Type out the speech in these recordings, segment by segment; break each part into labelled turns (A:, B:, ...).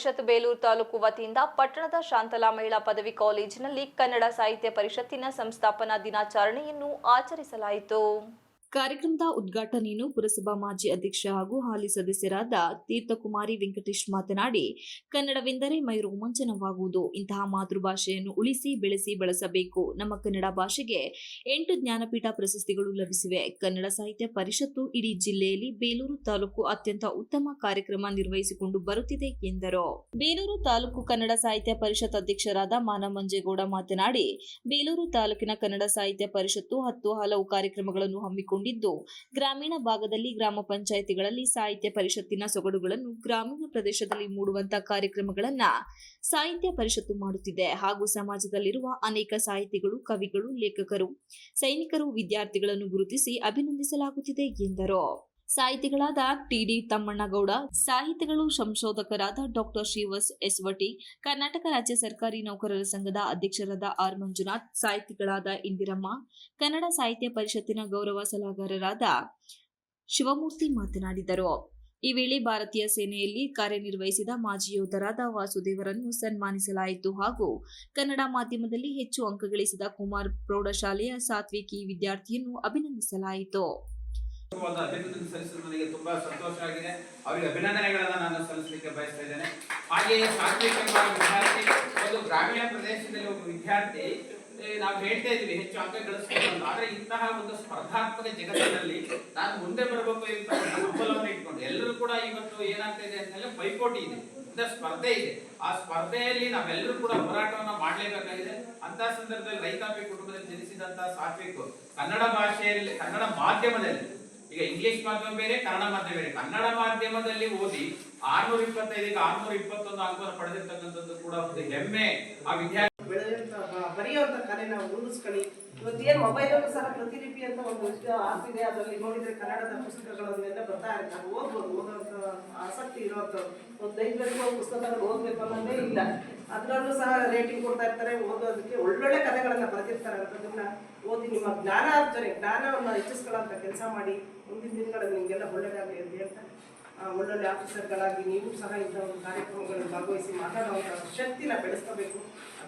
A: ಪರಿಷತ್ ಬೇಲೂರು ತಾಲೂಕು ವತಿಯಿಂದ ಪಟ್ಟಣದ ಶಾಂತಲಾ ಮಹಿಳಾ ಪದವಿ ಕಾಲೇಜಿನಲ್ಲಿ ಕನ್ನಡ ಸಾಹಿತ್ಯ ಪರಿಷತ್ತಿನ ಸಂಸ್ಥಾಪನಾ ದಿನಾಚರಣೆಯನ್ನು ಆಚರಿಸಲಾಯಿತು. ಕಾರ್ಯಕ್ರಮದ ಉದ್ಘಾಟನೆಯನ್ನು ಪುರಸಭಾ ಮಾಜಿ ಅಧ್ಯಕ್ಷ ಹಾಗೂ ಹಾಲಿ ಸದಸ್ಯರಾದ ತೀರ್ಥಕುಮಾರಿ ವೆಂಕಟೇಶ್ ಮಾತನಾಡಿ, ಕನ್ನಡವೆಂದರೆ ಮೈ ರೋಮಾಂಚನವಾಗುವುದು. ಇಂತಹ ಮಾತೃಭಾಷೆಯನ್ನು ಉಳಿಸಿ ಬೆಳೆಸಿ ಬಳಸಬೇಕು. ನಮ್ಮ ಕನ್ನಡ ಭಾಷೆಗೆ 8 ಜ್ಞಾನಪೀಠ ಪ್ರಶಸ್ತಿಗಳು ಲಭಿಸಿವೆ. ಕನ್ನಡ ಸಾಹಿತ್ಯ ಪರಿಷತ್ತು ಇಡೀ ಜಿಲ್ಲೆಯಲ್ಲಿ ಬೇಲೂರು ತಾಲೂಕು ಅತ್ಯಂತ ಉತ್ತಮ ಕಾರ್ಯಕ್ರಮ ನಿರ್ವಹಿಸಿಕೊಂಡು ಬರುತ್ತಿದೆ ಎಂದರು. ಬೇಲೂರು ತಾಲೂಕು ಕನ್ನಡ ಸಾಹಿತ್ಯ ಪರಿಷತ್ ಅಧ್ಯಕ್ಷರಾದ ಮಾನಮಂಜೇಗೌಡ ಮಾತನಾಡಿ, ಬೇಲೂರು ತಾಲೂಕಿನ ಕನ್ನಡ ಸಾಹಿತ್ಯ ಪರಿಷತ್ತು 10 ಹಲವು ಕಾರ್ಯಕ್ರಮಗಳನ್ನು ಹಮ್ಮಿಕೊಂಡಿದ್ದು, ಗ್ರಾಮೀಣ ಭಾಗದಲ್ಲಿ ಗ್ರಾಮ ಪಂಚಾಯಿತಿಗಳಲ್ಲಿ ಸಾಹಿತ್ಯ ಪರಿಷತ್ತಿನ ಸೊಗಡುಗಳನ್ನು ಗ್ರಾಮೀಣ ಪ್ರದೇಶದಲ್ಲಿ ಮೂಡುವಂತಹ ಕಾರ್ಯಕ್ರಮಗಳನ್ನು ಸಾಹಿತ್ಯ ಪರಿಷತ್ತು ಮಾಡುತ್ತಿದೆ ಹಾಗೂ ಸಮಾಜದಲ್ಲಿರುವ ಅನೇಕ ಸಾಹಿತಿಗಳು, ಕವಿಗಳು, ಲೇಖಕರು, ಸೈನಿಕರು, ವಿದ್ಯಾರ್ಥಿಗಳನ್ನು ಗುರುತಿಸಿ ಅಭಿನಂದಿಸಲಾಗುತ್ತಿದೆ ಎಂದರು. ಸಾಹಿತಿಗಳಾದ ಟಿ.ಡಿ. ತಮ್ಮಣ್ಣಗೌಡ, ಸಾಹಿತಿಗಳು ಸಂಶೋಧಕರಾದ ಡಾಕ್ಟರ್ ಶ್ರೀವತ್ಸ ಎಸ್ವಟಿ, ಕರ್ನಾಟಕ ರಾಜ್ಯ ಸರ್ಕಾರಿ ನೌಕರರ ಸಂಘದ ಅಧ್ಯಕ್ಷರಾದ ಆರ್. ಮಂಜುನಾಥ್, ಸಾಹಿತಿಗಳಾದ ಇಂದಿರಮ್ಮ, ಕನ್ನಡ ಸಾಹಿತ್ಯ ಪರಿಷತ್ತಿನ ಗೌರವ ಸಲಹೆಗಾರರಾದ ಶಿವಮೂರ್ತಿ ಮಾತನಾಡಿದರು. ಈ ವೇಳೆ ಭಾರತೀಯ ಸೇನೆಯಲ್ಲಿ ಕಾರ್ಯನಿರ್ವಹಿಸಿದ ಮಾಜಿ ಯೋಧರಾದ ವಾಸುದೇವರನ್ನು ಸನ್ಮಾನಿಸಲಾಯಿತು ಹಾಗೂ ಕನ್ನಡ ಮಾಧ್ಯಮದಲ್ಲಿ ಹೆಚ್ಚು ಅಂಕ ಗಳಿಸಿದ ಕುಮಾರ್ ಪ್ರೌಢಶಾಲೆಯ ಸಾತ್ವಿಕಿ ವಿದ್ಯಾರ್ಥಿಯನ್ನು ಅಭಿನಂದಿಸಲಾಯಿತು.
B: ಅಭಿನಂದನೆ ಸಲ್ಲಿಸಲು ನನಗೆ ತುಂಬಾ ಸಂತೋಷ ಆಗಿದೆ. ಅವರಿಗೆ ಅಭಿನಂದನೆಗಳನ್ನು ನಾನು ಸಲ್ಲಿಸಲಿಕ್ಕೆ ಬಯಸ್ತಾ ಇದ್ದೇನೆ. ಹಾಗೆಯೇ ಸಾತ್ವಿಕ ವಿದ್ಯಾರ್ಥಿ, ಒಂದು ಗ್ರಾಮೀಣ ಪ್ರದೇಶದಲ್ಲಿ ಒಬ್ಬ ವಿದ್ಯಾರ್ಥಿ, ನಾವು ಹೇಳ್ತಾ ಇದ್ವಿ ಹೆಚ್ಚು ಅಂಕ ಗಳಿಸಬೇಕು ಅಂತ. ಆದ್ರೆ ಇಂತಹ ಒಂದು ಸ್ಪರ್ಧಾತ್ಮಕ ಜಗತ್ತಿನಲ್ಲಿ ನಾನು ಮುಂದೆ ಬರಬೇಕು ಅಂತ ಹಂಬಲವನ್ನು ಇಟ್ಕೊಂಡು ಎಲ್ಲರೂ ಕೂಡ ಇವತ್ತು ಏನಾಗ್ತಾ ಇದೆ ಅಂತಂದ್ರೆ ಪೈಪೋಟಿ ಇದೆ, ಸ್ಪರ್ಧೆ ಇದೆ. ಆ ಸ್ಪರ್ಧೆಯಲ್ಲಿ ನಾವೆಲ್ಲರೂ ಕೂಡ ಹೋರಾಟವನ್ನ ಮಾಡಲೇಬೇಕಾಗಿದೆ. ಅಂತ ಸಂದರ್ಭದಲ್ಲಿ ರೈತಾಪಿ ಕುಟುಂಬದಲ್ಲಿ ಜನಿಸಿದಂತಹ ಸಾತ್ವಿಕ್ ಕನ್ನಡ ಭಾಷೆಯಲ್ಲಿ, ಕನ್ನಡ ಮಾಧ್ಯಮದಲ್ಲಿ, ಈಗ ಇಂಗ್ಲಿಷ್ ಮಾಧ್ಯಮ ಬೇರೆ, ಕನ್ನಡ ಮಾಧ್ಯಮ ಬೇರೆ, ಕನ್ನಡ ಮಾಧ್ಯಮದಲ್ಲಿ ಓದಿ 625 621 ಅಂಕವನ್ನು ಪಡೆದಿರ್ತಕ್ಕಂಥದ್ದು ಕೂಡ ಒಂದು ಹೆಮ್ಮೆ. ಆ ವಿದ್ಯಾರ್ಥಿ
C: ಬರೆಯುವಂತ ಕಲೆ ನಾವು ಮುಂದಿಸ್ಕೊಳ್ಳಿ. ಇವತ್ತೇನು ಮೊಬೈಲಲ್ಲೂ ಸಹ ಪ್ರತಿಲಿಪಿ ಅಂತ ಒಂದು ಆಪ್ ಇದೆ, ಅದರಲ್ಲಿ ನೋಡಿದ್ರೆ ಕನ್ನಡದ ಪುಸ್ತಕಗಳನ್ನೆಲ್ಲ ಬರ್ತಾ ಇರ್ತಾರೆ, ಓದ್ಬೋದು. ಓದೋಂಥ ಆಸಕ್ತಿ ಇರುವಂಥ ಒಂದು ಲೈಬ್ರರಿ ಪುಸ್ತಕಗಳು ಓದಬೇಕು ಅನ್ನೋದೇ ಇಲ್ಲ. ಅದರಲ್ಲೂ ಸಹ ರೇಟಿಂಗ್ ಕೊಡ್ತಾ ಇರ್ತಾರೆ. ಓದೋದಕ್ಕೆ ಒಳ್ಳೊಳ್ಳೆ ಕಥೆಗಳನ್ನು ಬರೆದಿರ್ತಾರೆ. ಅಂಥದನ್ನ ಓದಿ ನಿಮ್ಮ ಜ್ಞಾನವನ್ನು ಹೆಚ್ಚಿಸ್ಕೊಳ್ಳೋಂಥ ಕೆಲಸ ಮಾಡಿ. ಮುಂದಿನ ದಿನಗಳಲ್ಲಿ ನಿಮಗೆಲ್ಲ ಒಳ್ಳೆಯದಾಗಲಿ ಅಂತ ಹೇಳ್ತಾ, ಒಳ್ಳೊಳ್ಳೆ ಆಫೀಸರ್ಗಳಾಗಿ ನೀವು ಸಹ ಇಂಥ ಒಂದು ಕಾರ್ಯಕ್ರಮಗಳಲ್ಲಿ ಭಾಗವಹಿಸಿ ಮಾತಾಡುವಂಥ ಶಕ್ತಿನ ಬೆಳೆಸ್ಕೋಬೇಕು.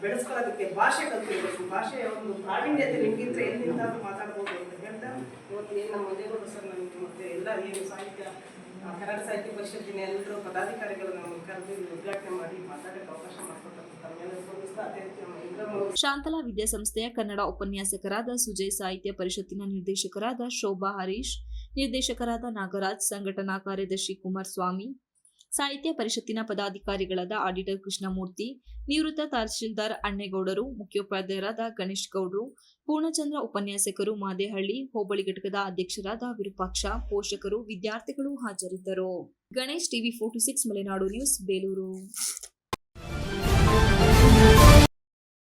C: ಬೆಳೆಸ್ಕೊಳ್ಳೋದಕ್ಕೆ ಭಾಷೆ ಕಲ್ತಿರಬೇಕು. ಭಾಷೆಯ ಒಂದು ಪ್ರಾವೀಣ್ಯತೆ ನಿಮಗಿದ್ರೆ ಎಲ್ಲಿಂದಾದ್ರೂ ಮಾತಾಡ್ಬೋದು ಅಂತ ಹೇಳ್ತಾ, ಇವತ್ತು ಏನು ನಮ್ಮ ಮಂಜೇಗೌಡ ಸರ್ ನನಗೆ ಮತ್ತು ಎಲ್ಲ ಏನು ಕನ್ನಡ ಸಾಹಿತ್ಯ ಪರಿಷತ್ತಿನ ಎಲ್ಲರೂ ಪದಾಧಿಕಾರಿಗಳು ನಮಗೆ ಕರೆದು ಉದ್ಘಾಟನೆ ಮಾಡಿ ಮಾತಾಡೋಕ್ಕೆ ಅವಕಾಶ ಮಾಡಿಕೊಡ್ತಾರೆ.
A: ಶಾಂತಲಾ ವಿದ್ಯಾಸಂಸ್ಥೆಯ ಕನ್ನಡ ಉಪನ್ಯಾಸಕರಾದ ಸುಜಯ್, ಸಾಹಿತ್ಯ ಪರಿಷತ್ತಿನ ನಿರ್ದೇಶಕರಾದ ಶೋಭಾ ಹರೀಶ್, ನಿರ್ದೇಶಕರಾದ ನಾಗರಾಜ್, ಸಂಘಟನಾ ಕಾರ್ಯದರ್ಶಿ ಕುಮಾರಸ್ವಾಮಿ, ಸಾಹಿತ್ಯ ಪರಿಷತ್ತಿನ ಪದಾಧಿಕಾರಿಗಳಾದ ಆಡಿಟರ್ ಕೃಷ್ಣಮೂರ್ತಿ, ನಿವೃತ್ತ ತಹಶೀಲ್ದಾರ್ ಅಣ್ಣೇಗೌಡರು, ಮುಖ್ಯೋಪಾಧ್ಯಾಯರಾದ ಗಣೇಶ್ ಗೌಡರು, ಪೂರ್ಣಚಂದ್ರ ಉಪನ್ಯಾಸಕರು, ಮಾದೇಹಳ್ಳಿ ಹೋಬಳಿ ಘಟಕದ ಅಧ್ಯಕ್ಷರಾದ ವಿರೂಪಾಕ್ಷ, ಪೋಷಕರು, ವಿದ್ಯಾರ್ಥಿಗಳು ಹಾಜರಿದ್ದರು. Ganesh, TV 46 Malenadu news, Belur.